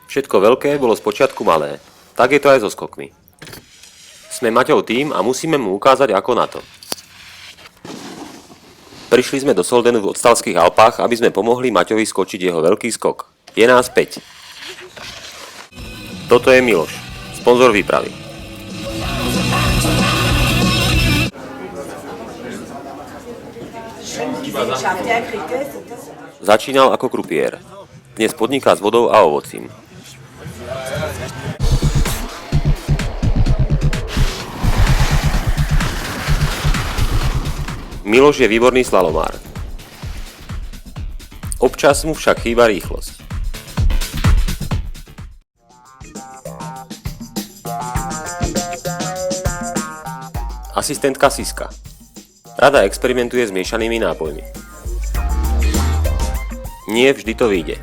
Všetko veľké bolo spočiatku malé. Tak je to aj so skokmi. Sme Maťov tím a musíme mu ukázať ako na to. Prišli sme do Soldenu v Odstalských Alpách, aby sme pomohli Maťovi skočiť jeho veľký skok. Je nás 5. Toto je Miloš, sponzor výpravy. Začínal ako krupiér. Dnes podniká s vodou a ovocím. Miloš je výborný slalomár. Občas mu však chýba rýchlosť. Asistentka Siska. Rada experimentuje s miešanými nápojmi. Nie vždy to vyjde.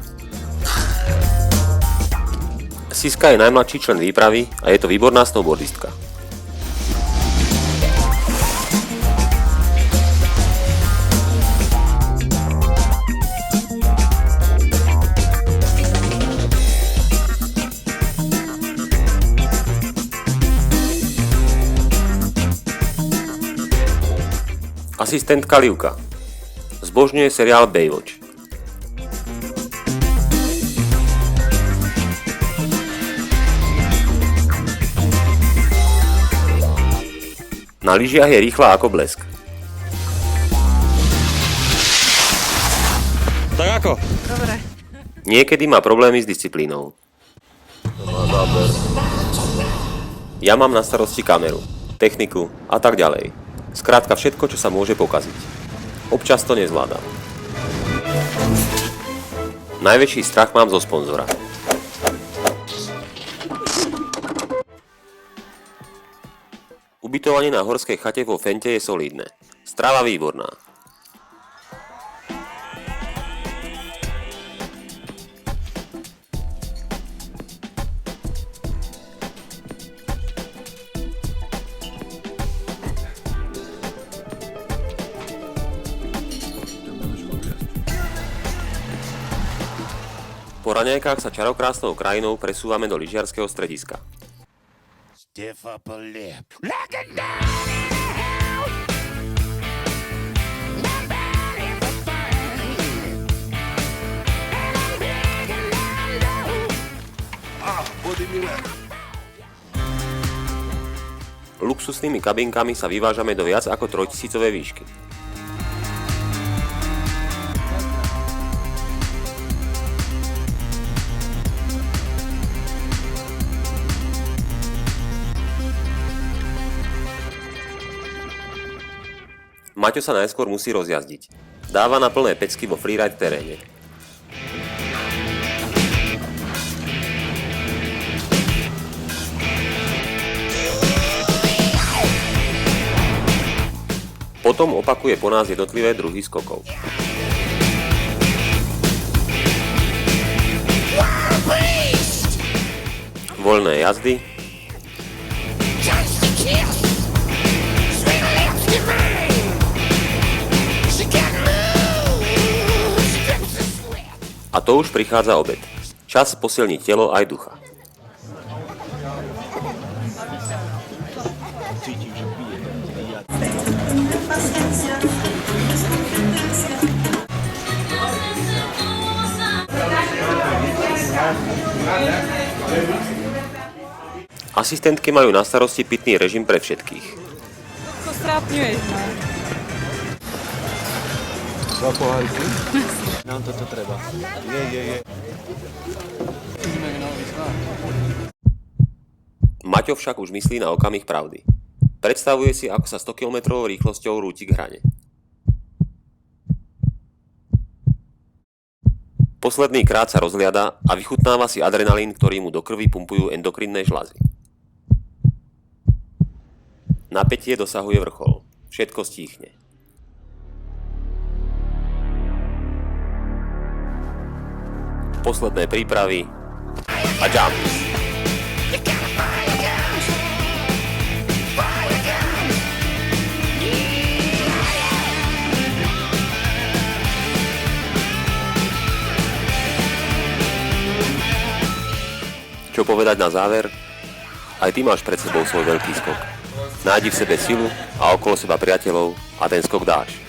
Siska je najmladší člen výpravy a je to výborná snowboardistka. Asistentka Livka. Zbožňuje seriál Baywatch. Na lyžiach je rýchla ako blesk. Tak ako? Dobre. Niekedy má problémy s disciplínou. Ja mám na starosti kameru, techniku a tak ďalej. Skrátka všetko, čo sa môže pokaziť. Občas to nezvládam. Najväčší strach mám zo sponzora. Ubytovanie na horskej chate vo Fente je solidné. Strava výborná. Po raňajkách sa čarokrásnou krajinou presúvame do lyžiarskeho strediska. Stiff upper lip. Like a dog in the house. Nobody for fun. And I'm begging down low. Body me wet. Luxusnými kabinkami sa vyvážame do viac ako 3000 výšky. Maťo sa najskôr musí rozjazdiť. Dáva na plné pecky vo freeride teréne. Potom opakuje po nás jednotlivé druhy skokov. Voľné jazdy, a to už prichádza obed. Čas posilniť telo aj ducha. Asistentky majú na starosti pitný režim pre všetkých. To strápňuješ, no. Dva poháriky? Nám toto treba. Je. Maťo však už myslí na okamih pravdy. Predstavuje si, ako sa 100 km rýchlosťou rúti k hrane. Posledný krát sa rozhliada a vychutnáva si adrenalín, ktorý mu do krvi pumpujú endokrinné žľazy. Napätie dosahuje vrchol. Všetko stíchne. Posledné prípravy a jump. Čo povedať na záver? Aj ty máš pred sebou svoj veľký skok. Nájdi v sebe silu a okolo seba priateľov a ten skok dáš.